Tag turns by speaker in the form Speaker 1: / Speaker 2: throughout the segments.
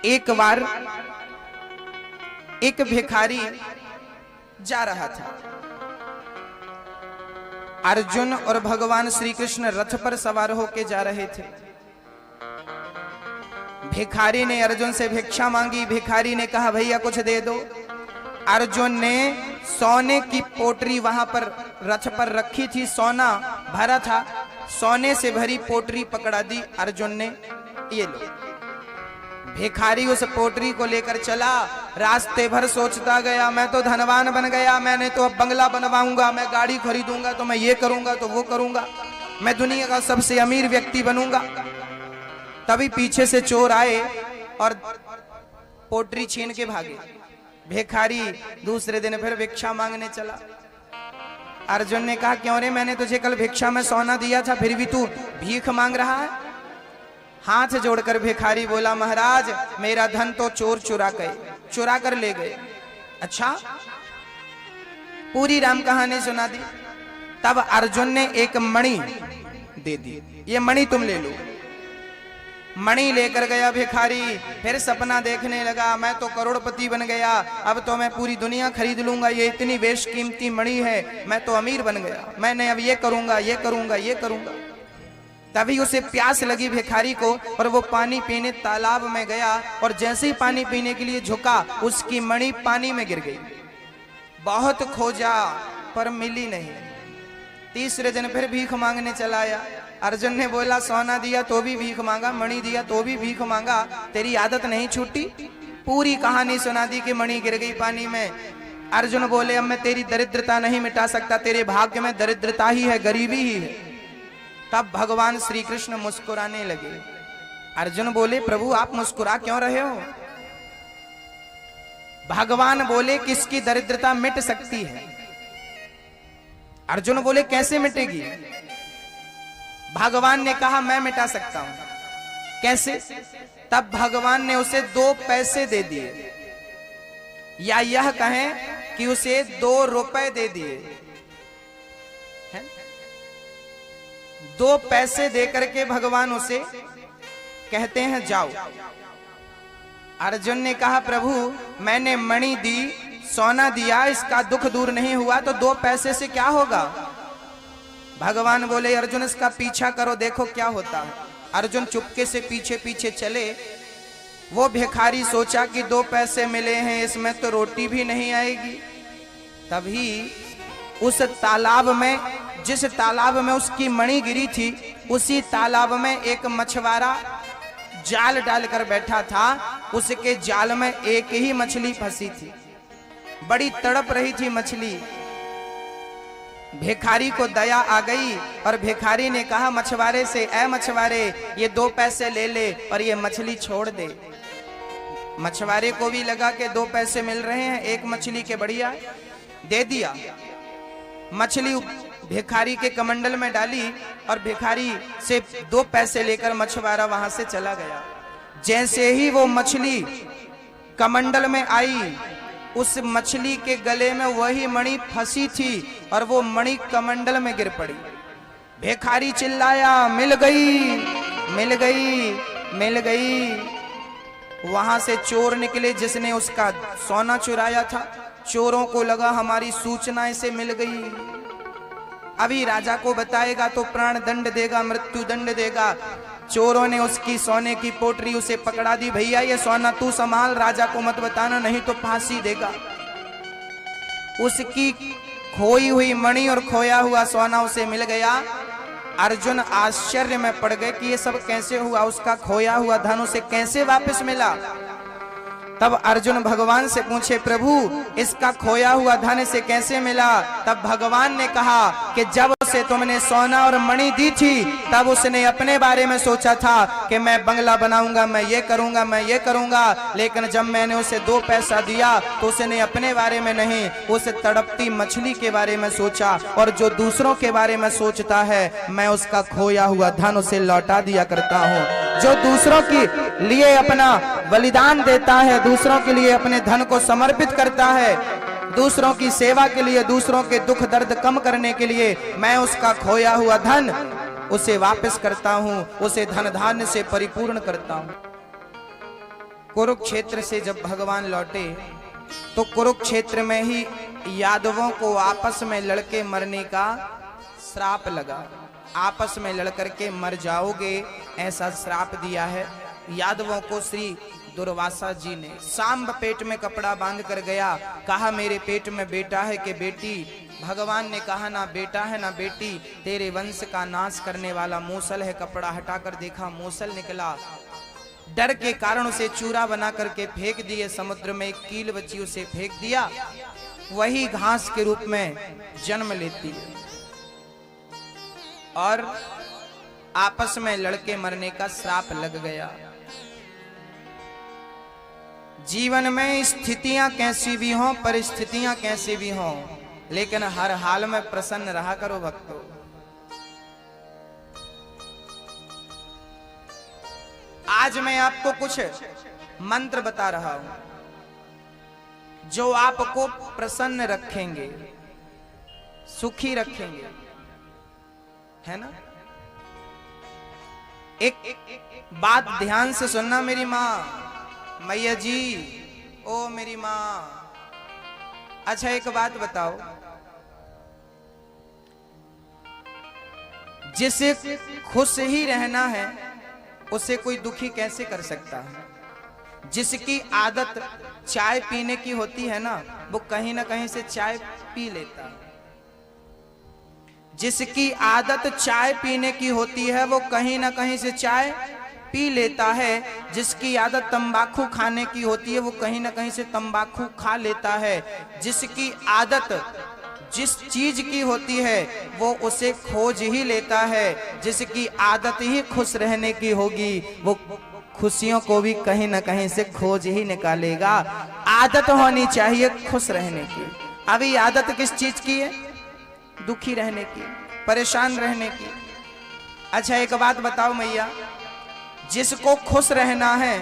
Speaker 1: एक बार एक भिखारी जा रहा था। अर्जुन और भगवान श्री कृष्ण रथ पर सवार होकर जा रहे थे। भिखारी ने अर्जुन से भिक्षा मांगी। भिखारी ने कहा भैया कुछ दे दो। अर्जुन ने सोने की पोटरी वहां पर रथ पर रखी थी, सोना भरा था, सोने से भरी पोटरी पकड़ा दी अर्जुन ने, ये लो। भिखारी उस पोटरी को लेकर चला। रास्ते भर सोचता गया मैं तो धनवान बन गया, मैंने तो अब बंगला बनवाऊंगा, मैं गाड़ी खरीदूंगा, तो मैं ये करूंगा तो वो करूंगा, मैं दुनिया का सबसे अमीर व्यक्ति बनूंगा। तभी पीछे से चोर आए और पोटरी छीन के भागे। भिखारी दूसरे दिन फिर भिक्षा मांगने चला। अर्जुन ने कहा क्यों रे, मैंने तुझे कल भिक्षा में सोना दिया था, फिर भी तू भीख मांग रहा है। हाथ जोड़कर भिखारी बोला महाराज मेरा धन तो चोर चुरा कर ले गए। अच्छा, पूरी राम कहानी सुना दी। तब अर्जुन ने एक मणि दे दी, ये मणि तुम ले लो। मणि लेकर गया भिखारी। फिर सपना देखने लगा मैं तो करोड़पति बन गया, अब तो मैं पूरी दुनिया खरीद लूंगा, ये इतनी बेशकीमती मणि है, मैं तो अमीर बन गया, मैंने अब ये करूंगा ये करूंगा ये करूंगा। तभी उसे प्यास लगी भिखारी को और वो पानी पीने तालाब में गया और जैसे ही पानी पीने के लिए झुका उसकी मणि पानी में गिर गई। बहुत खोजा पर मिली नहीं। तीसरे दिन फिर भीख मांगने चला आया। अर्जुन ने बोला सोना दिया तो भी भीख मांगा, मणि दिया तो भी भीख मांगा, तेरी आदत नहीं छूटी। पूरी कहानी सुना दी कि मणि गिर गई पानी में। अर्जुन बोले अब मैं तेरी दरिद्रता नहीं मिटा सकता, तेरे भाग्य में दरिद्रता ही है, गरीबी ही है। तब भगवान श्री कृष्ण मुस्कुराने लगे। अर्जुन बोले प्रभु आप मुस्कुरा क्यों रहे हो? भगवान बोले किसकी दरिद्रता मिट सकती है? अर्जुन बोले कैसे मिटेगी? भगवान ने कहा मैं मिटा सकता हूं। कैसे? तब भगवान ने उसे 2 पैसे दे दिए, या यह कहें कि उसे 2 रुपए दे दिए। 2 पैसे देकर के भगवान उसे कहते हैं जाओ। अर्जुन ने कहा प्रभु मैंने मणि दी, सोना दिया, इसका दुख दूर नहीं हुआ तो 2 पैसे से क्या होगा? भगवान बोले अर्जुन इसका पीछा करो, देखो क्या होता है। अर्जुन चुपके से पीछे पीछे चले। वो भिखारी सोचा कि 2 पैसे मिले हैं, इसमें तो रोटी भी नहीं आएगी। तभी उस तालाब में, जिस तालाब में उसकी मणि गिरी थी, उसी तालाब में एक मछुआरा जाल डालकर बैठा था। उसके जाल में एक ही मछली फंसी थी, बड़ी तड़प रही थी मछली। भिखारी को दया आ गई और भिखारी ने कहा मछुआरे से ऐ मछुआरे ये 2 पैसे ले ले और ये मछली छोड़ दे। मछुआरे को भी लगा कि 2 पैसे मिल रहे हैं, एक मछली के बढ़िया, दे दिया। मछली भिखारी के कमंडल में डाली और भिखारी से 2 पैसे लेकर मछुआरा वहां से चला गया। जैसे ही वो मछली कमंडल में आई, उस मछली के गले में वही मणि फंसी थी और वो मणि कमंडल में गिर पड़ी। भिखारी चिल्लाया मिल गई मिल गई मिल गई। वहां से चोर निकले जिसने उसका सोना चुराया था। चोरों को लगा हमारी सूचना इसे मिल गई, अभी राजा को बताएगा तो प्राण दंड देगा, मृत्यु दंड देगा। चोरों ने उसकी सोने की पोटरी उसे पकड़ा दी, भैया ये सोना तू संभाल, राजा को मत बताना नहीं तो फांसी देगा। उसकी खोई हुई मणि और खोया हुआ सोना उसे मिल गया। अर्जुन आश्चर्य में पड़ गए कि ये सब कैसे हुआ, उसका खोया हुआ धन उसे कैसे वापस मिला। तब अर्जुन भगवान से पूछे प्रभु इसका खोया हुआ धन इसे कैसे मिला? तब भगवान ने कहा कि जब उसे तुमने सोना और मणि दी थी तब उसने अपने बारे में सोचा था कि मैं बंगला बनाऊंगा, मैं ये करूंगा मैं ये करूंगा, लेकिन जब मैंने उसे 2 पैसा दिया तो उसने अपने बारे में नहीं, उस तड़पती मछली के बारे में सोचा। और जो दूसरों के बारे में सोचता है मैं उसका खोया हुआ धन उसे लौटा दिया करता हूँ। जो दूसरों के लिए अपना बलिदान देता है, दूसरों के लिए अपने धन को समर्पित करता है, दूसरों की सेवा के लिए, दूसरों के दुख दर्द कम करने के लिए, मैं उसका खोया हुआ धन उसे वापस करता हूं, उसे धन धान्य से परिपूर्ण करता हूं। कुरुक्षेत्र से जब भगवान लौटे तो कुरुक्षेत्र में ही यादवों को आपस में लड़के मरने का श्राप लगा। आपस में लड़कर के मर जाओगे ऐसा श्राप दिया है यादवों को श्री दुर्वासा जी ने। सांब पेट में कपड़ा बांध कर गया, कहा मेरे पेट में बेटा है कि बेटी? भगवान ने कहा ना बेटा है ना बेटी, तेरे वंश का नाश करने वाला मूसल है। कपड़ा हटाकर देखा मूसल निकला। डर के कारण उसे चूरा बना करके फेंक दिए समुद्र में। एक कील बची उसे फेंक दिया, वही घास के रूप में जन्म लेती है और आपस में लड़के मरने का श्राप लग गया। जीवन में स्थितियां कैसी भी हों, परिस्थितियां कैसी भी हों, लेकिन हर हाल में प्रसन्न रहा करो भक्तों। आज मैं आपको कुछ मंत्र बता रहा हूं जो आपको प्रसन्न रखेंगे, सुखी रखेंगे, है ना। एक बात ध्यान से सुनना मेरी माँ, मैया जी, ओ मेरी माँ। अच्छा एक बात बताओ, जिसे खुश ही रहना है उसे कोई दुखी कैसे कर सकता है? जिसकी आदत चाय पीने की होती है ना, वो कहीं ना कहीं से चाय पी लेता है। जिसकी आदत चाय पीने की होती है वो कहीं ना कहीं से चाय पी लेता है। जिसकी आदत तंबाकू खाने की होती है वो कहीं ना कहीं से तंबाकू खा लेता है। जिसकी आदत जिस चीज की होती है वो उसे खोज ही लेता है। जिसकी आदत ही खुश रहने की होगी वो खुशियों को भी कहीं ना कहीं से खोज ही निकालेगा। आदत होनी चाहिए खुश रहने की। अभी आदत किस चीज की है? दुखी रहने की, परेशान रहने की। अच्छा एक बात बताओ मैया, जिसको खुश रहना है,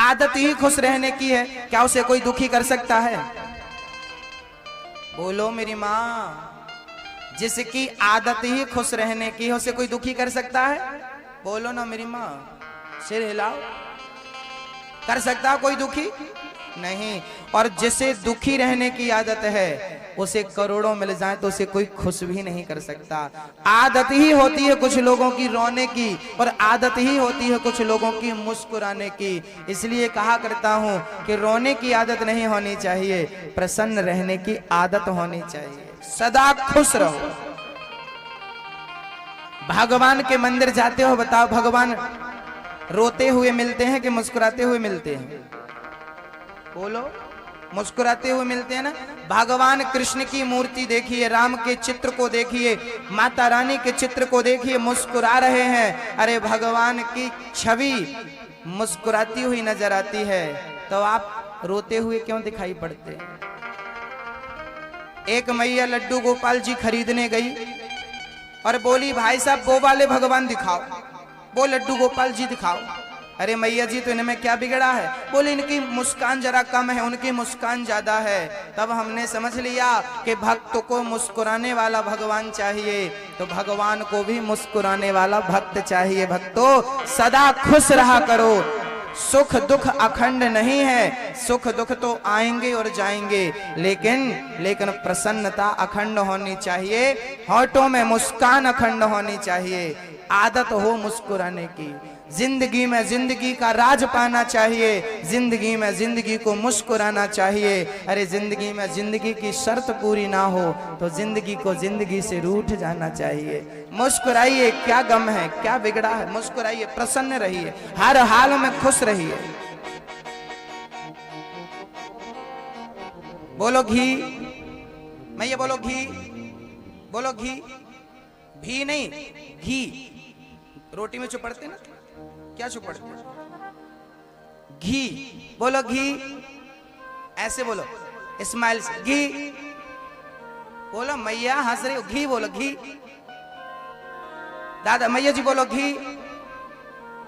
Speaker 1: आदत ही खुश रहने की है, क्या उसे कोई दुखी कर सकता है? बोलो मेरी माँ। जिसकी आदत ही खुश रहने की है उसे कोई दुखी कर सकता है? बोलो ना मेरी माँ, सिर हिलाओ। कर सकता कोई दुखी? नहीं। और जिसे दुखी रहने की आदत है उसे करोड़ों मिल जाए तो उसे कोई खुश भी नहीं कर सकता। आदत ही होती है कुछ लोगों की रोने की और आदत ही होती है कुछ लोगों की मुस्कुराने की। इसलिए कहा करता हूं कि रोने की आदत नहीं होनी चाहिए, प्रसन्न रहने की आदत होनी चाहिए। सदा खुश रहो। भगवान के मंदिर जाते हो, बताओ भगवान रोते हुए मिलते हैं कि मुस्कुराते हुए मिलते हैं? बोलो, मुस्कुराते हुए मिलते हैं ना। भगवान कृष्ण की मूर्ति देखिए, राम के चित्र को देखिए, माता रानी के चित्र को देखिए, मुस्कुरा रहे हैं। अरे भगवान की छवि मुस्कुराती हुई नजर आती है तो आप रोते हुए क्यों दिखाई पड़ते हैं? एक मैया लड्डू गोपाल जी खरीदने गई और बोली भाई साहब वो वाले भगवान दिखाओ, वो लड्डू गोपाल जी दिखाओ। अरे मैया जी तो इनमें क्या बिगड़ा है? बोले इनकी मुस्कान जरा कम है, उनकी मुस्कान ज्यादा है। तब हमने समझ लिया कि भक्त को मुस्कुराने वाला भगवान चाहिए, तो भगवान को भी मुस्कुराने वाला भक्त चाहिए। भक्तों सदा खुश रहा करो। सुख दुख अखंड नहीं है, सुख दुख तो आएंगे और जाएंगे, लेकिन प्रसन्नता अखंड होनी चाहिए। होठों में मुस्कान अखंड होनी चाहिए। आदत हो मुस्कुराने की। जिंदगी में जिंदगी का राज पाना चाहिए, जिंदगी में जिंदगी को मुस्कुराना चाहिए। अरे जिंदगी में जिंदगी की शर्त पूरी ना हो तो जिंदगी को जिंदगी से रूठ जाना चाहिए। मुस्कुराइए, क्या गम है, क्या बिगड़ा है? मुस्कुराइए, प्रसन्न रहिए, हर हाल में खुश रहिए। बोलो घी, मैं ये बोलो घी, बोलो घी। घी नहीं, घी। रोटी में चुपड़ते ना, क्या चुपड़ते? घी। बोलो घी, ऐसे बोलो, स्माइल से घी बोलो। मैया हंस रही हो, घी बोलो, घी। दादा मैया जी बोलो घी,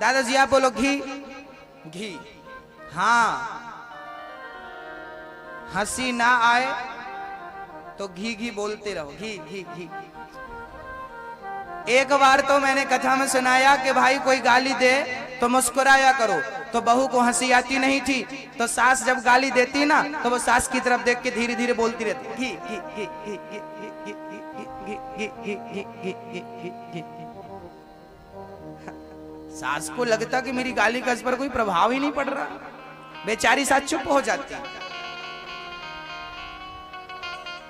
Speaker 1: दादाजी आप बोलो घी, घी। हाँ, हंसी ना आए तो घी घी बोलते रहो, घी घी घी। एक बार तो मैंने कथा में सुनाया कि भाई कोई गाली दे तो मुस्कुराया करो, तो बहू को हंसी आती नहीं थी, तो सास जब गाली देती ना तो वो सास की तरफ देख के धीरे धीरे बोलती रहती, घी घी घी घी घी घी घी घी घी घी घी घी। सास को लगता कि मेरी गाली का इस पर कोई प्रभाव ही नहीं पड़ रहा, बेचारी सास चुप हो जाती।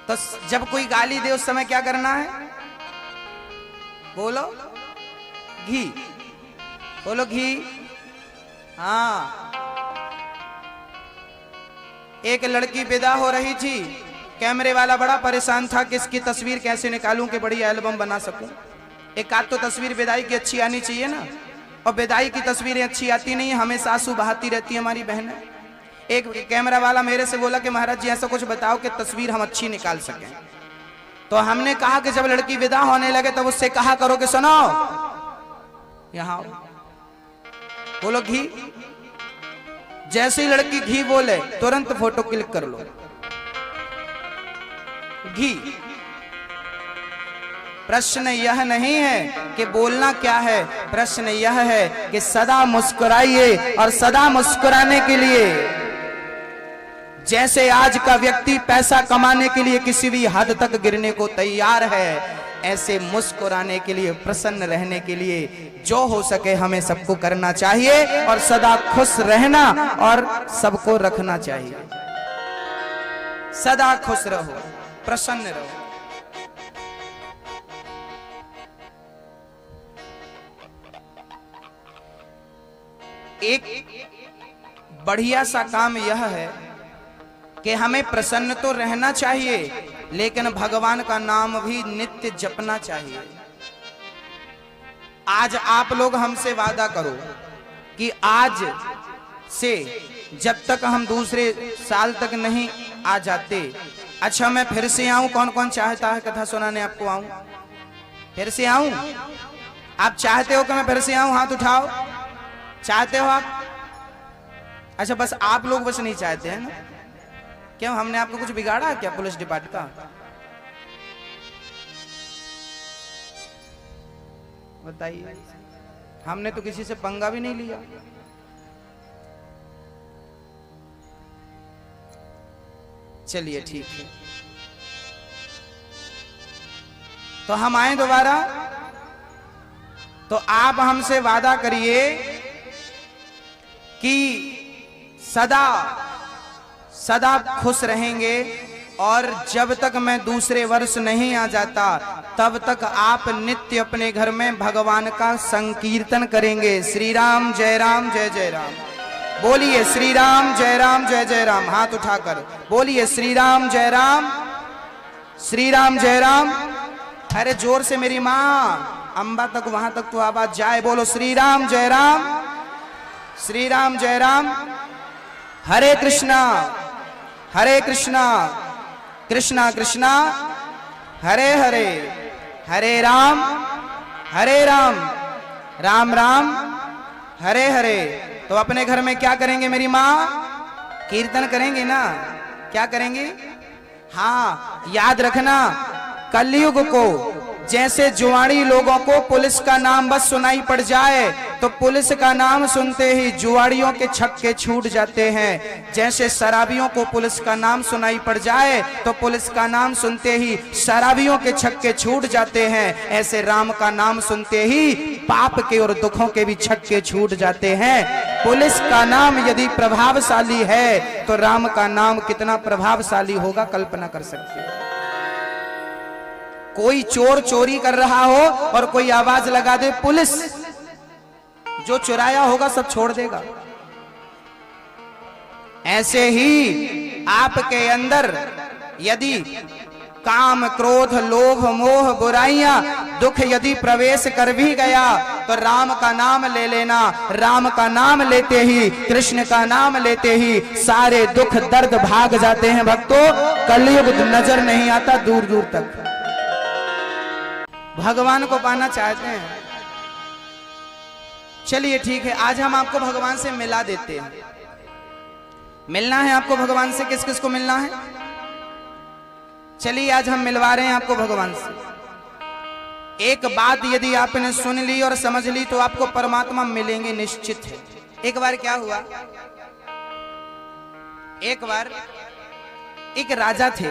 Speaker 1: तो जब कोई गाली दे उस समय क्या करना है? बोलो घी, बोलो घी। हाँ, एक लड़की विदा हो रही थी, कैमरे वाला बड़ा परेशान था कि इसकी तस्वीर कैसे निकालूं कि बड़ी एल्बम बना सकूं। एक आध तो तस्वीर विदाई की अच्छी आनी चाहिए ना, और विदाई की तस्वीरें अच्छी आती नहीं, हमें आंसू बहाती रहती है हमारी बहनें। एक कैमरा वाला मेरे से बोला कि महाराज जी ऐसा कुछ बताओ कि तस्वीर हम अच्छी निकाल सकें। तो हमने कहा कि जब लड़की विदा होने लगे तब उससे कहा करो कि सुनो यहां बोलो घी। जैसे ही लड़की घी बोले तुरंत फोटो क्लिक कर लो, घी। प्रश्न यह नहीं है कि बोलना क्या है, प्रश्न यह है कि सदा मुस्कुराइए, और सदा मुस्कुराने के लिए जैसे आज का व्यक्ति पैसा कमाने के लिए किसी भी हद तक गिरने को तैयार है, ऐसे मुस्कुराने के लिए, प्रसन्न रहने के लिए जो हो सके हमें सबको करना चाहिए, और सदा खुश रहना और सबको रखना चाहिए। सदा खुश रहो, प्रसन्न रहो। एक बढ़िया सा काम यह है कि हमें प्रसन्न तो रहना चाहिए, लेकिन भगवान का नाम भी नित्य जपना चाहिए। आज आप लोग हमसे वादा करो कि आज से जब तक हम दूसरे साल तक नहीं आ जाते, अच्छा मैं फिर से आऊं, कौन कौन चाहता है कथा सुनाने आपको आऊं, फिर से आऊं? आप चाहते हो कि मैं फिर से आऊं? हाथ उठाओ। चाहते हो आप? अच्छा, बस आप लोग बस नहीं चाहते हैं ना? क्यों, हमने आपको कुछ बिगाड़ा है क्या पुलिस डिपार्टमेंट का? बताइए, हमने तो किसी से पंगा भी नहीं लिया। चलिए ठीक है, तो हम आए दोबारा। तो आप हमसे वादा करिए कि सदा सदा खुश रहेंगे, और जब तक मैं दूसरे वर्ष नहीं आ जाता तब तक आप नित्य अपने घर में भगवान का संकीर्तन करेंगे। श्री राम जय राम जय जय राम बोलिए, श्री राम जय राम जय जय राम। हाथ उठाकर बोलिए, श्री राम जय राम, श्री राम जय राम। अरे जोर से मेरी माँ, अंबा तक, वहां तक तो आवाज जाए। बोलो श्री राम जय राम, श्री राम जय राम। हरे कृष्णा कृष्णा कृष्णा हरे हरे, हरे राम राम राम हरे हरे। तो अपने घर में क्या करेंगे मेरी माँ? कीर्तन करेंगे ना? क्या करेंगे? हाँ, याद रखना, कलयुग को जैसे जुआड़ी लोगों को पुलिस का नाम बस सुनाई पड़ जाए तो पुलिस का नाम सुनते ही जुआड़ियों के छक्के छूट जाते हैं, जैसे शराबियों को पुलिस का नाम सुनाई पड़ जाए तो पुलिस का नाम सुनते ही शराबियों के छक्के छूट जाते हैं, ऐसे राम का नाम सुनते ही पाप के और दुखों के भी छक्के छूट जाते हैं। पुलिस का नाम यदि प्रभावशाली है तो राम का नाम कितना प्रभावशाली होगा, कल्पना कर सकते हो। कोई चोर चोरी कर रहा हो और कोई आवाज लगा दे पुलिस, जो चुराया होगा सब छोड़ देगा। ऐसे ही आपके अंदर यदि काम, क्रोध, लोभ, मोह, बुराइयां, दुख यदि प्रवेश कर भी गया तो राम का नाम ले लेना। राम का नाम लेते ही, कृष्ण का नाम लेते ही सारे दुख दर्द भाग जाते हैं भक्तों। कलयुग नजर नहीं आता दूर दूर तक। भगवान को पाना चाहते हैं, चलिए ठीक है, आज हम आपको भगवान से मिला देते हैं। मिलना है आपको भगवान से, किस किस को मिलना है? चलिए आज हम मिलवा रहे हैं आपको भगवान से। एक बात यदि आपने सुन ली और समझ ली तो आपको परमात्मा मिलेंगे, निश्चित है। एक बार क्या हुआ, एक बार एक राजा थे।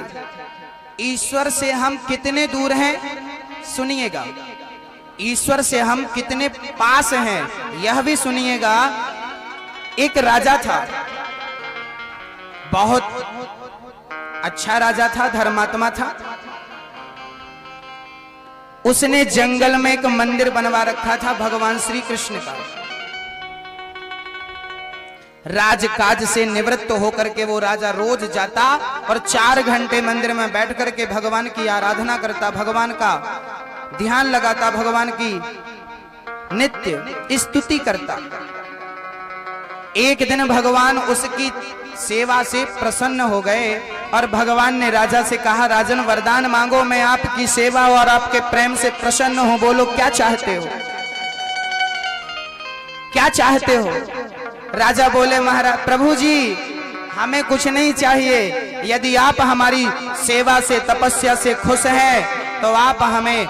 Speaker 1: ईश्वर से हम कितने दूर हैं सुनिएगा, ईश्वर से हम कितने पास हैं यह भी सुनिएगा। एक राजा था, बहुत अच्छा राजा था, धर्मात्मा था। उसने जंगल में एक मंदिर बनवा रखा था भगवान श्री कृष्ण का। राजकाज से निवृत्त होकर के वो राजा रोज जाता और 4 घंटे मंदिर में बैठ करके भगवान की आराधना करता, भगवान का ध्यान लगाता, भगवान की नित्य स्तुति करता। एक दिन भगवान उसकी सेवा से प्रसन्न हो गए और भगवान ने राजा से कहा, राजन वरदान मांगो, मैं आपकी सेवा और आपके प्रेम से प्रसन्न हूं, बोलो क्या चाहते हो, क्या चाहते हो। राजा बोले, महाराज प्रभु जी हमें कुछ नहीं चाहिए, यदि आप हमारी सेवा से तपस्या से खुश हैं तो आप हमें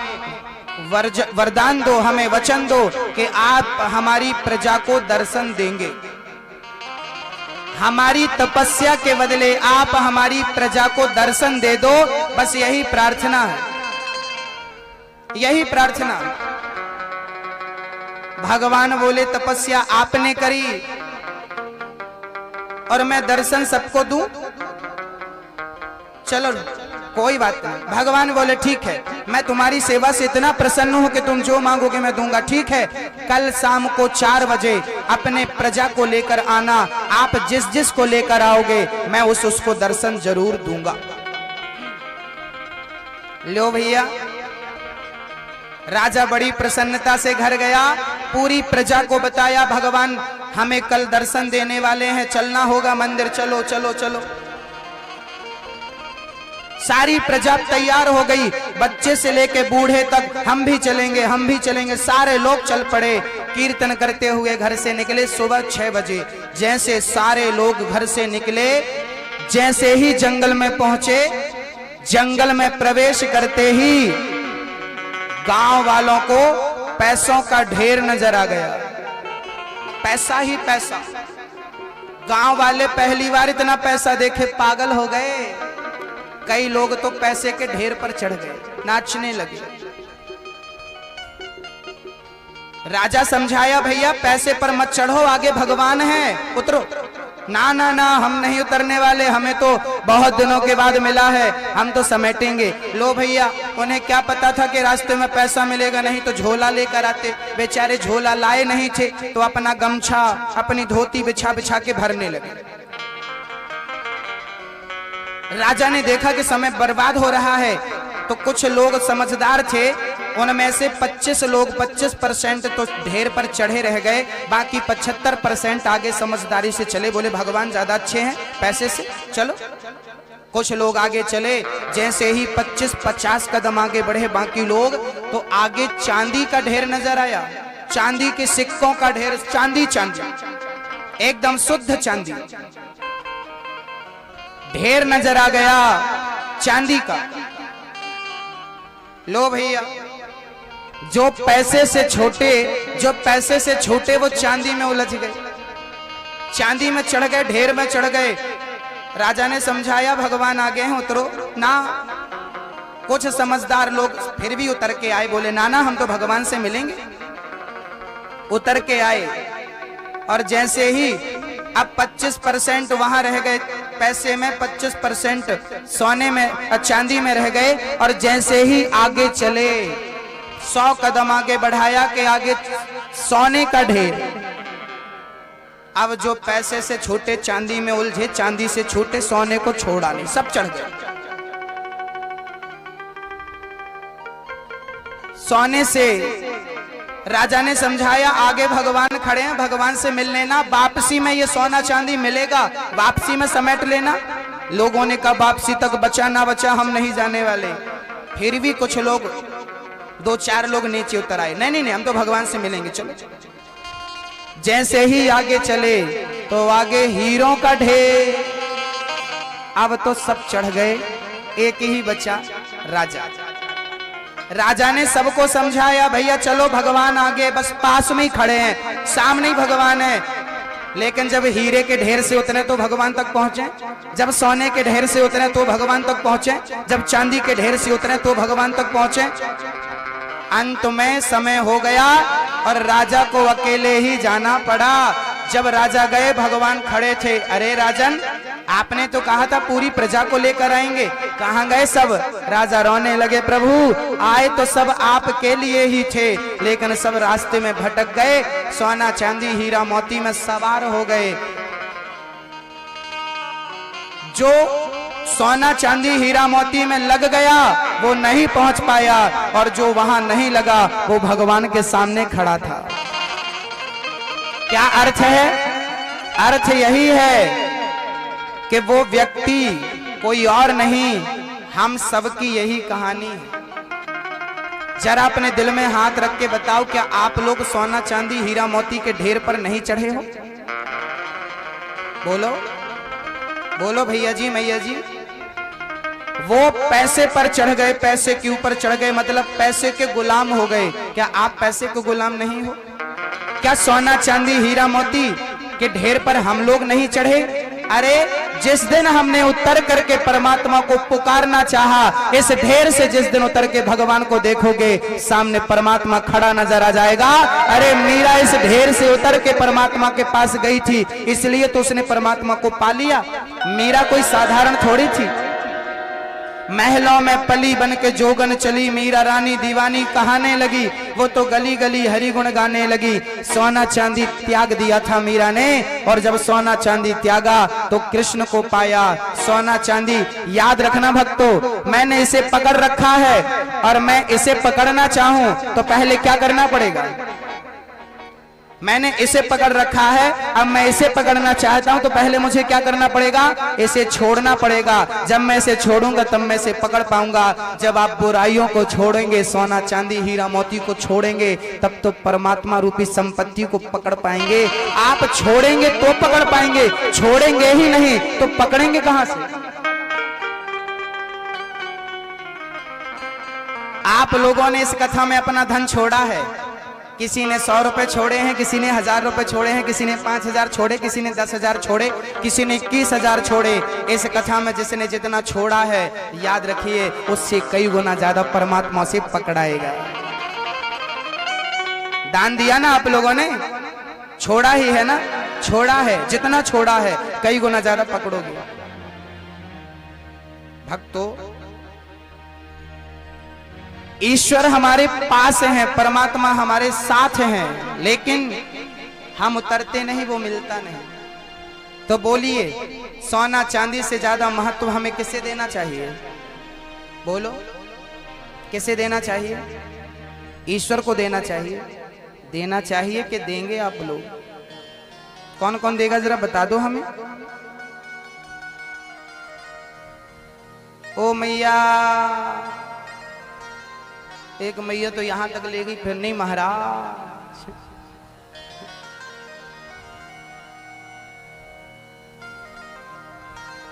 Speaker 1: वरदान दो, हमें वचन दो कि आप हमारी प्रजा को दर्शन देंगे। हमारी तपस्या के बदले आप हमारी प्रजा को दर्शन दे दो, बस यही प्रार्थना है, यही प्रार्थना। भगवान बोले, तपस्या आपने करी और मैं दर्शन सबको दूं, चलो कोई बात नहीं। भगवान बोले, ठीक है, मैं तुम्हारी सेवा से इतना प्रसन्न हूं कि तुम जो मांगोगे मैं दूंगा। ठीक है, कल शाम को 4 बजे अपने प्रजा को लेकर आना, आप जिस जिस को लेकर आओगे मैं उसको दर्शन जरूर दूंगा। लो भैया, राजा बड़ी प्रसन्नता से घर गया, पूरी प्रजा को बताया, भगवान हमें कल दर्शन देने वाले हैं, चलना होगा मंदिर, चलो चलो चलो। सारी प्रजा तैयार हो गई, बच्चे से लेके बूढ़े तक, हम भी चलेंगे हम भी चलेंगे। सारे लोग चल पड़े, कीर्तन करते हुए घर से निकले। सुबह 6 बजे जैसे सारे लोग घर से निकले, जैसे ही जंगल में पहुंचे, जंगल में प्रवेश करते ही गांव वालों को पैसों का ढेर नजर आ गया, पैसा ही पैसा। गांव वाले पहली बार इतना पैसा देखे पागल हो गए। कई लोग तो पैसे के ढेर पर चढ़ गए, नाचने लगे। राजा समझाया, भैया पैसे पर मत चढ़ो, आगे भगवान है, उतरो। ना ना ना, हम नहीं उतरने वाले, हमें तो बहुत दिनों के बाद मिला है, हम तो समेटेंगे। लो भैया, उन्हें क्या पता था कि रास्ते में पैसा मिलेगा, नहीं तो झोला लेकर आते। बेचारे झोला लाए नहीं थे तो अपना गमछा, अपनी धोती बिछा बिछा के भरने लगे। राजा ने देखा कि समय बर्बाद हो रहा है, तो कुछ लोग समझदार थे, उनमें से 25 लोग 25% तो ढेर पर चढ़े रह गए, बाकी 75% आगे समझदारी से चले। बोले भगवान ज्यादा अच्छे हैं पैसे से, चलो। कुछ लोग आगे चले, जैसे ही 25-50 कदम आगे बढ़े बाकी लोग, तो आगे चांदी का ढेर नजर आया, चांदी के सिक्कों का ढेर, चांदी चांदी, एकदम शुद्ध चांदी ढेर नजर आ गया, चांदी का। लो भैया, जो पैसे से छोटे वो चांदी में उलझ गए, चांदी में चढ़ गए, ढेर में चढ़ गए। राजा ने समझाया, भगवान आगे हैं, उतरो ना। कुछ समझदार लोग फिर भी उतर के आए, बोले ना ना, हम तो भगवान से मिलेंगे। उतर के आए और जैसे ही अब 25% वहां रह गए पैसे में, 25% सोने में, चांदी में रह गए। और जैसे ही आगे चले, 100 कदम आगे बढ़ाया कि आगे सोने का ढेर। अब जो पैसे से छोटे चांदी में उलझे, चांदी से छोटे सोने को छोड़ा नहीं, सब चढ़ गए। सोने से राजा ने समझाया, आगे भगवान खड़े हैं, भगवान से मिल लेना, वापसी में ये सोना चांदी मिलेगा, वापसी में समेट लेना। लोगों ने कहा, वापसी तक बचा ना बचा हम नहीं जाने वाले। फिर भी कुछ लोग, 2-4 लोग नीचे उतर आए, नहीं नहीं नहीं, हम तो भगवान से मिलेंगे, चलो। जैसे ही आगे चले तो आगे हीरों का ढेर। अब तो सब चढ़ गए, एक ही बचा, राजा। राजा ने सबको समझाया, भैया चलो, भगवान आगे बस पास में ही खड़े हैं, सामने ही भगवान है, लेकिन जब हीरे के ढेर से उतरे तो भगवान तक पहुंचे, जब सोने के ढेर से उतरे तो भगवान तक पहुंचे, जब चांदी के ढेर से उतरे तो भगवान तक पहुंचे। अंत में समय हो गया और राजा को अकेले ही जाना पड़ा। जब राजा गए भगवान खड़े थे। अरे राजन, आपने तो कहा था पूरी प्रजा को लेकर आएंगे, कहां गए सब? राजा रोने लगे, प्रभु आए तो सब आपके लिए ही थे, लेकिन सब रास्ते में भटक गए, सोना चांदी हीरा मोती में सवार हो गए। जो सोना चांदी हीरा मोती में लग गया वो नहीं पहुंच पाया, और जो वहां नहीं लगा वो भगवान के सामने खड़ा था। क्या अर्थ है? अर्थ यही है कि वो व्यक्ति कोई और नहीं, हम सबकी यही कहानी है। जरा अपने दिल में हाथ रख के बताओ, क्या आप लोग सोना चांदी हीरा मोती के ढेर पर नहीं चढ़े हो? बोलो बोलो भैया जी, मैया जी। वो पैसे पर चढ़ गए, पैसे के ऊपर चढ़ गए, मतलब पैसे के गुलाम हो गए। क्या आप पैसे के गुलाम नहीं हो? क्या सोना चांदी हीरा मोती के ढेर पर हम लोग नहीं चढ़े? अरे जिस दिन हमने उतर करके परमात्मा को पुकारना चाहा, इस ढेर से जिस दिन उतर के भगवान को देखोगे, सामने परमात्मा खड़ा नजर आ जाएगा। अरे मीरा इस ढेर से उतर के परमात्मा के पास गई थी, इसलिए तो उसने परमात्मा को पा लिया। मीरा कोई साधारण थोड़ी थी। महलों में पली बन के जोगन चली, मीरा रानी दीवानी कहाने लगी, वो तो गली गली हरि गुण गाने लगी। सोना चांदी त्याग दिया था मीरा ने, और जब सोना चांदी त्यागा तो कृष्ण को पाया। सोना चांदी याद रखना भक्तों, मैंने इसे पकड़ रखा है और मैं इसे पकड़ना चाहूं तो पहले क्या करना पड़ेगा? मैंने इसे पकड़ रखा है, अब मैं इसे पकड़ना चाहता हूं तो पहले मुझे क्या करना पड़ेगा? इसे छोड़ना पड़ेगा। जब मैं इसे छोड़ूंगा तब मैं इसे पकड़ पाऊंगा। जब आप बुराइयों को छोड़ेंगे, सोना चांदी हीरा मोती को छोड़ेंगे, तब तो परमात्मा रूपी संपत्ति को पकड़ पाएंगे। आप छोड़ेंगे तो पकड़ पाएंगे, छोड़ेंगे ही नहीं तो पकड़ेंगे कहां से? आप लोगों ने इस कथा में अपना धन छोड़ा है। किसी ने 100 रुपए छोड़े हैं, किसी ने 1000 रुपए छोड़े हैं, किसी ने 5000 छोड़े, किसी ने 10,000 छोड़े, किसी ने 21,000 छोड़े। इस कथा में जिसने जितना छोड़ा है, याद रखिए उससे कई गुना ज्यादा परमात्मा से पकड़ाएगा। दान दिया ना आप लोगों ने, छोड़ा ही है ना, छोड़ा है, जितना छोड़ा है कई गुना ज्यादा पकड़ोगे। भक्तों, ईश्वर हमारे पास हैं, परमात्मा हमारे साथ हैं, लेकिन हम उतरते नहीं, वो मिलता नहीं। तो बोलिए, सोना चांदी से ज्यादा महत्व हमें किसे देना चाहिए? बोलो, किसे देना चाहिए? ईश्वर को देना चाहिए। देना चाहिए कि देंगे आप लोग? कौन कौन देगा जरा बता दो हमें। ओ मैया, एक मैया तो यहां तक ले गई, फिर नहीं महाराज।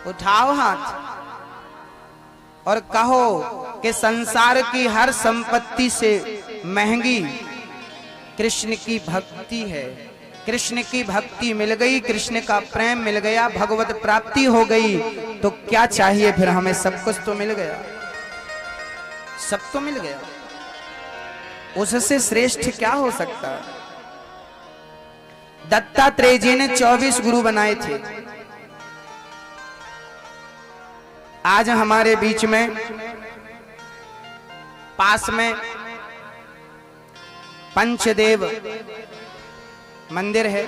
Speaker 1: उठाओ हाथ और कहो कि संसार की हर संपत्ति से महंगी कृष्ण की भक्ति है। कृष्ण की भक्ति मिल गई, कृष्ण का प्रेम मिल गया, भगवत प्राप्ति हो गई, तो क्या चाहिए फिर हमें? सब कुछ तो मिल गया, सब तो मिल गया। उससे श्रेष्ठ क्या हो सकता? दत्तात्रेय जी ने 24 गुरु बनाए थे। आज हमारे बीच में पास में पंचदेव मंदिर है,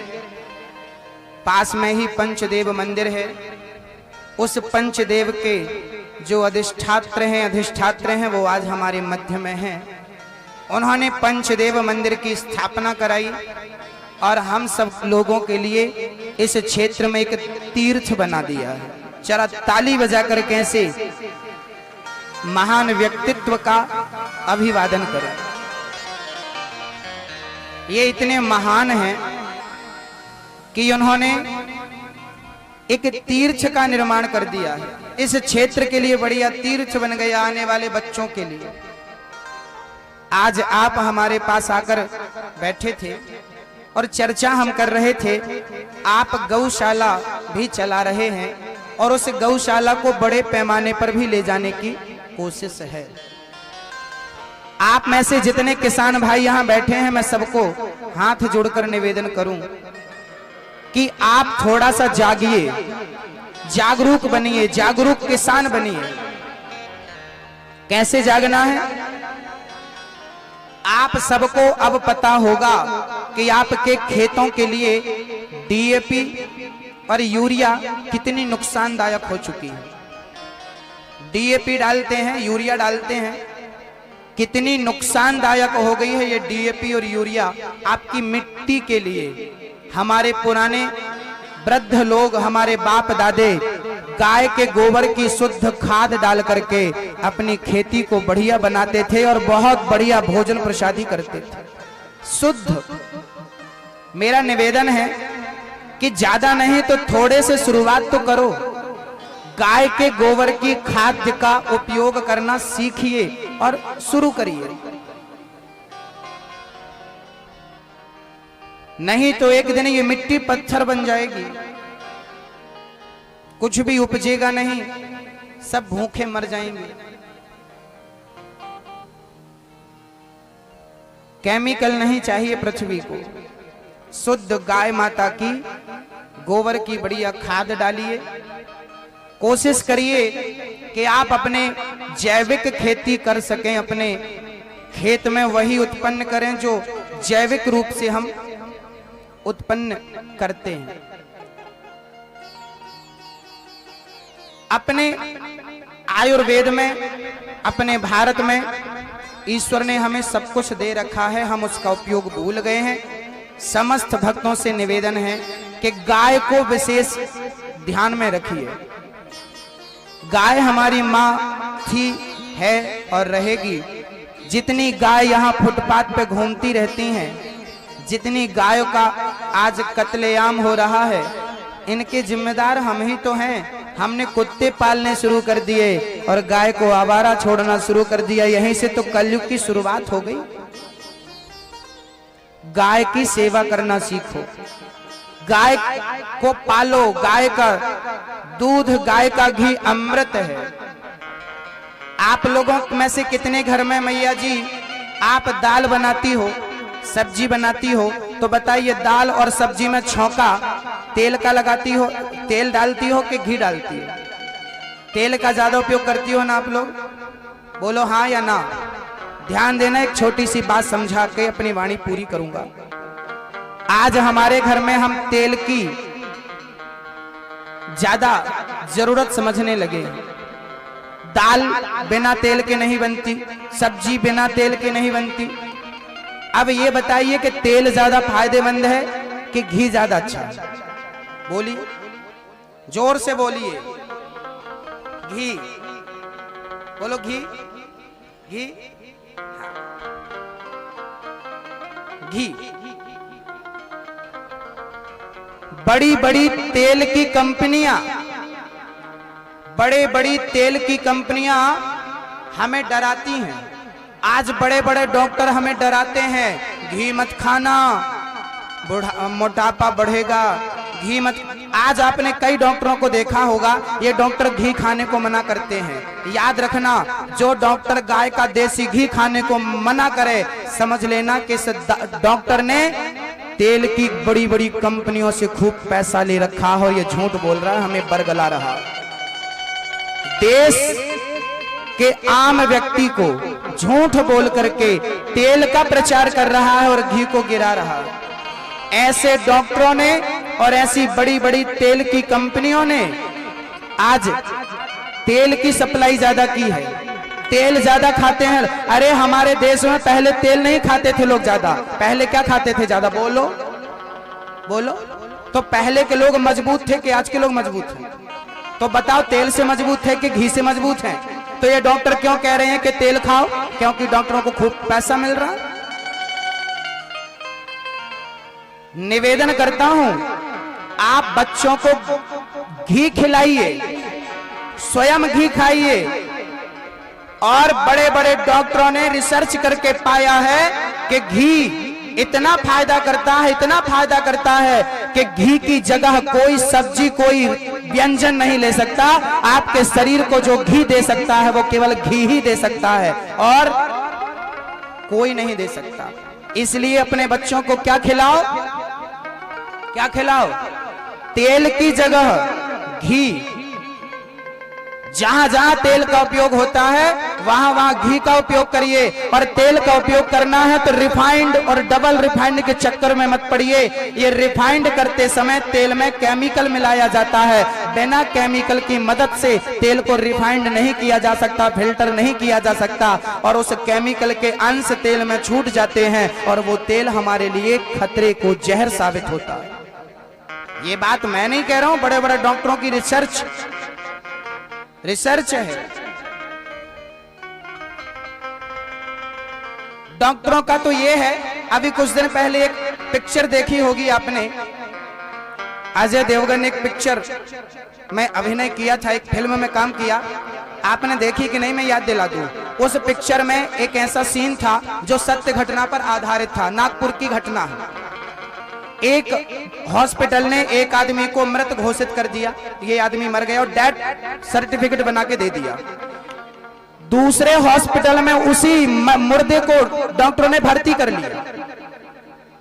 Speaker 1: पास में ही पंचदेव मंदिर है। उस पंचदेव के जो अधिष्ठात्र हैं वो आज हमारे मध्य में हैं। उन्होंने पंचदेव मंदिर की स्थापना कराई और हम सब लोगों के लिए इस क्षेत्र में एक तीर्थ बना दिया है। जरा ताली बजाकर कैसे महान व्यक्तित्व का अभिवादन करें। ये इतने महान हैं कि उन्होंने एक तीर्थ का निर्माण कर दिया है। इस क्षेत्र के लिए बढ़िया तीर्थ बन गया आने वाले बच्चों के लिए। आज आप हमारे पास आकर बैठे थे, और चर्चा हम कर रहे थे, आप गौशाला भी चला रहे हैं और उस गौशाला को बड़े पैमाने पर भी ले जाने की कोशिश है। आप में से जितने किसान भाई यहां बैठे हैं, मैं सबको हाथ जोड़कर निवेदन करूं कि आप थोड़ा सा जागिए, जागरूक बनिए, जागरूक किसान बनिए। कैसे जागना है? आप सबको अब पता होगा कि आपके खेतों के लिए डीएपी और यूरिया कितनी नुकसानदायक हो चुकी है। डीएपी डालते हैं, यूरिया डालते हैं, कितनी नुकसानदायक हो गई है ये डीएपी और यूरिया आपकी मिट्टी के लिए। हमारे पुराने वृद्ध लोग, हमारे बाप दादे गाय के गोबर की शुद्ध खाद डाल करके अपनी खेती को बढ़िया बनाते थे और बहुत बढ़िया भोजन प्रसादी करते थे, शुद्ध। मेरा निवेदन है कि ज्यादा नहीं तो थोड़े से शुरुआत तो करो। गाय के गोबर की खाद का उपयोग करना सीखिए और शुरू करिए, नहीं तो एक दिन ये मिट्टी पत्थर बन जाएगी, कुछ भी उपजेगा नहीं, सब भूखे मर जाएंगे। केमिकल नहीं चाहिए पृथ्वी को, शुद्ध गाय माता की गोबर की बढ़िया खाद डालिए। कोशिश करिए कि आप अपने जैविक खेती कर सकें, अपने खेत में वही उत्पन्न करें जो जैविक रूप से हम उत्पन्न करते हैं। अपने आयुर्वेद में, अपने भारत में ईश्वर ने हमें सब कुछ दे रखा है, हम उसका उपयोग भूल गए हैं। समस्त भक्तों से निवेदन है कि गाय को विशेष ध्यान में रखिए। गाय हमारी माँ थी, है और रहेगी। जितनी गाय यहाँ फुटपाथ पे घूमती रहती हैं, जितनी गायों का आज कत्लेआम हो रहा है, इनके जिम्मेदार हम ही तो हैं। हमने कुत्ते पालने शुरू कर दिए और गाय को आवारा छोड़ना शुरू कर दिया। यहीं से तो कलयुग की शुरुआत हो गई। गाय की सेवा करना सीखो, गाय को पालो। गाय का दूध, गाय का घी अमृत है। आप लोगों में से कितने घर में मैया जी आप दाल बनाती हो, सब्जी बनाती हो, तो बताइए दाल और सब्जी में छौंका तेल का लगाती हो, तेल डालती हो कि घी डालती हो? तेल का ज्यादा उपयोग करती हो ना आप लोग? बोलो हाँ या ना। ध्यान देना, एक छोटी सी बात समझा के अपनी वाणी पूरी करूंगा। आज हमारे घर में हम तेल की ज्यादा जरूरत समझने लगे। दाल बिना तेल के नहीं बनती, सब्जी बिना तेल के नहीं बनती। अब ये बताइए कि तेल ज्यादा फायदेमंद है कि घी ज्यादा अच्छा है? बोलिए, जोर से बोलिए। घी बोलो, घी घी घी। बड़ी बड़ी तेल की कंपनियां, बड़े बड़ी तेल की कंपनियां हमें डराती हैं। आज बड़े बड़े डॉक्टर हमें डराते हैं, घी मत खाना, मोटापा बढ़ेगा, घी मत। आज आपने कई डॉक्टरों को देखा होगा, ये डॉक्टर घी खाने को मना करते हैं। याद रखना, जो डॉक्टर गाय का देसी घी खाने को मना करे, समझ लेना कि इस डॉक्टर ने तेल की बड़ी बड़ी कंपनियों से खूब पैसा ले रखा है और ये झूठ बोल रहा है, हमें बरगला रहा। देश के आम व्यक्ति को झूठ बोल करके तेल का प्रचार कर रहा है और घी को गिरा रहा है। ऐसे डॉक्टरों ने और ऐसी बड़ी बड़ी तेल की कंपनियों ने आज तेल की सप्लाई ज्यादा की है, तेल ज्यादा खाते हैं। अरे हमारे देश में पहले तेल नहीं खाते थे लोग ज्यादा, पहले क्या खाते थे ज्यादा? बोलो बोलो। तो पहले के लोग मजबूत थे कि आज के लोग मजबूत हैं? तो बताओ, तेल से मजबूत है कि घी से मजबूत है? तो ये डॉक्टर क्यों कह रहे हैं कि तेल खाओ? क्योंकि डॉक्टरों को खूब पैसा मिल रहा है। निवेदन करता हूं, आप बच्चों को घी खिलाइए, स्वयं घी खाइए। और बड़े बड़े डॉक्टरों ने रिसर्च करके पाया है कि घी इतना फायदा करता है, इतना फायदा करता है कि घी की जगह कोई सब्जी, कोई व्यंजन नहीं ले सकता। आपके शरीर को जो घी दे सकता है वो केवल घी ही दे सकता है और कोई नहीं दे सकता। इसलिए अपने बच्चों को क्या खिलाओ, क्या खिलाओ? तेल की जगह घी। जहां जहां तेल का उपयोग होता है वहां वहां घी का उपयोग करिए। और तेल का उपयोग करना है तो रिफाइंड और डबल रिफाइंड के चक्कर में मत पड़िए। ये रिफाइंड करते समय तेल में केमिकल मिलाया जाता है। बिना केमिकल की मदद से तेल को रिफाइंड नहीं किया जा सकता, फिल्टर नहीं किया जा सकता और उस केमिकल के अंश तेल में छूट जाते हैं और वो तेल हमारे लिए खतरे को जहर साबित होता है। ये बात मैं नहीं कह रहा हूं, बड़े बड़े डॉक्टरों की रिसर्च है। डॉक्टरों का तो ये है, अभी कुछ दिन पहले एक पिक्चर देखी होगी आपने, अजय देवगन ने एक पिक्चर में अभिनय किया था, एक फिल्म में काम किया। आपने देखी कि नहीं मैं याद दिला दूं। उस पिक्चर में एक ऐसा सीन था जो सत्य घटना पर आधारित था, नागपुर की घटना है। एक हॉस्पिटल ने एक आदमी को मृत घोषित कर दिया, ये आदमी मर गया और डेथ सर्टिफिकेट बना के दे दिया। दूसरे हॉस्पिटल में उसी मुर्दे को डॉक्टरों ने भर्ती कर लिया।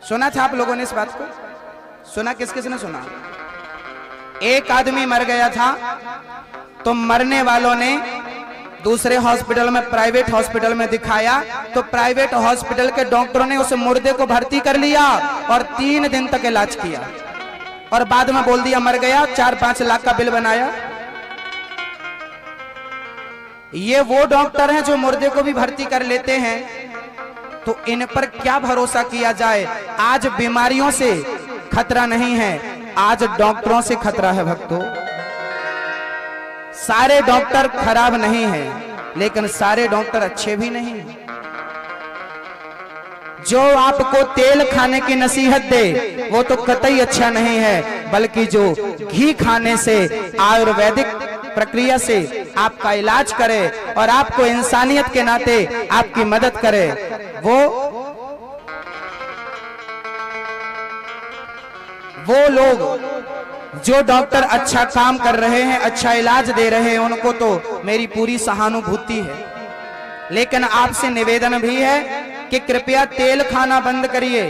Speaker 1: सुना था आप लोगों ने इस बात को? सुना? किस किस ने सुना? एक आदमी मर गया था तो मरने वालों ने दूसरे हॉस्पिटल में, प्राइवेट हॉस्पिटल में दिखाया तो प्राइवेट हॉस्पिटल के डॉक्टरों ने उस मुर्दे को भर्ती कर लिया और 3 दिन तक इलाज किया और बाद में बोल दिया मर गया, 4-5 लाख का बिल बनाया। ये वो डॉक्टर हैं जो मुर्दे को भी भर्ती कर लेते हैं, तो इन पर क्या भरोसा किया जाए? आज बीमारियों से खतरा नहीं है, आज डॉक्टरों से खतरा है भक्तों। सारे डॉक्टर खराब नहीं हैं, लेकिन सारे डॉक्टर अच्छे भी नहीं हैं। जो आपको तेल खाने की नसीहत दे वो तो कतई अच्छा नहीं है, बल्कि जो घी खाने से, आयुर्वेदिक प्रक्रिया से आपका इलाज करे और आपको इंसानियत के नाते आपकी मदद करे, वो लोग जो डॉक्टर अच्छा काम कर रहे हैं, अच्छा इलाज दे रहे हैं, उनको तो मेरी पूरी सहानुभूति है। लेकिन आपसे निवेदन भी है कि कृपया तेल खाना बंद करिए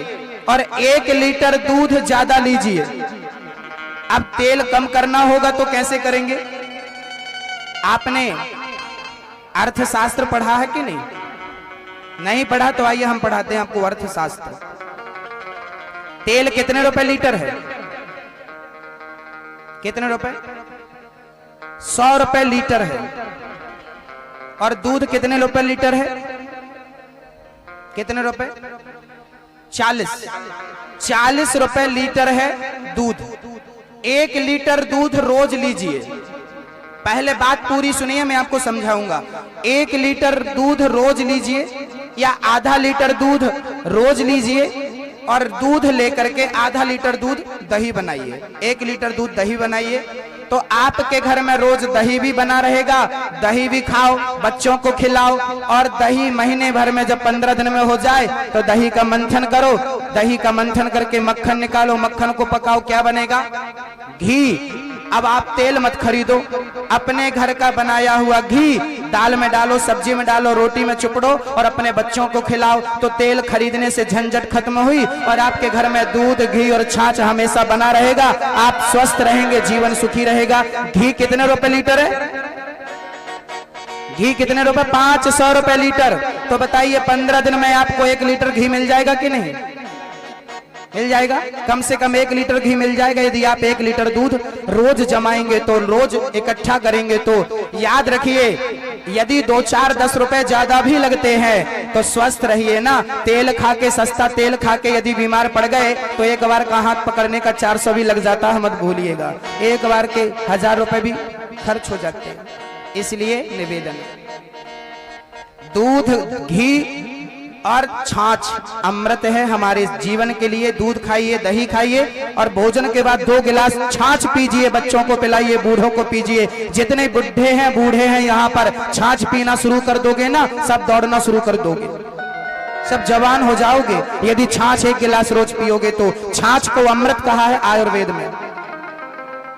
Speaker 1: और 1 लीटर दूध ज्यादा लीजिए। अब तेल कम करना होगा तो कैसे करेंगे? आपने अर्थशास्त्र पढ़ा है कि नहीं? नहीं पढ़ा तो आइए हम पढ़ाते हैं आपको अर्थशास्त्र। तेल कितने रुपए लीटर है? कितने रुपए? 100 रुपए लीटर है। और दूध कितने रुपए लीटर है? कितने रुपए? 40 रुपए लीटर है दूध। 1 लीटर दूध रोज लीजिए। पहले बात पूरी सुनिए, मैं आपको समझाऊंगा। 1 लीटर दूध रोज लीजिए या आधा लीटर दूध रोज लीजिए और दूध लेकर के आधा लीटर दूध दही बनाइए। 1 लीटर दूध दही बनाइए तो आपके घर में रोज दही भी बना रहेगा, दही भी खाओ, बच्चों को खिलाओ और दही महीने भर में जब 15 दिन में हो जाए तो दही का मंथन करो। दही का मंथन करके मक्खन निकालो, मक्खन को पकाओ, क्या बनेगा? घी। अब आप तेल मत खरीदो, अपने घर का बनाया हुआ घी दाल में डालो, सब्जी में डालो, रोटी में चुपड़ो और अपने बच्चों को खिलाओ। तो तेल खरीदने से झंझट खत्म हुई और आपके घर में दूध, घी और छाछ हमेशा बना रहेगा। आप स्वस्थ रहेंगे, जीवन सुखी रहेगा। घी कितने रुपए लीटर है? घी कितने रुपए? 500 रुपए लीटर। तो बताइए 15 दिन में आपको 1 लीटर घी मिल जाएगा कि नहीं? मिल जाएगा। कम से कम 1 लीटर घी मिल जाएगा यदि आप 1 लीटर दूध रोज जमाएंगे तो, रोज इकट्ठा करेंगे तो। याद रखिए, यदि 2, 4, 10 रुपए ज्यादा भी लगते हैं तो स्वस्थ रहिए ना। तेल खा के, सस्ता तेल खा के यदि बीमार पड़ गए तो एक बार का हाथ पकड़ने का 400 भी लग जाता है, मत भूलिएगा। एक बार के 1000 रुपए भी खर्च हो जाते हैं। इसलिए निवेदन, दूध, घी और छाछ अमृत है हमारे जीवन के लिए। दूध खाइए, दही खाइए और भोजन के बाद 2 गिलास छाछ पीजिए, बच्चों को पिलाइए, बूढ़ों को पीजिए। जितने बुढ़े हैं, बूढ़े हैं यहाँ पर, छाछ पीना शुरू कर दोगे ना, सब दौड़ना शुरू कर दोगे। सब जवान हो जाओगे। यदि छाछ 1 गिलास रोज पियोगे तो छाछ को अमृत कहा है आयुर्वेद में।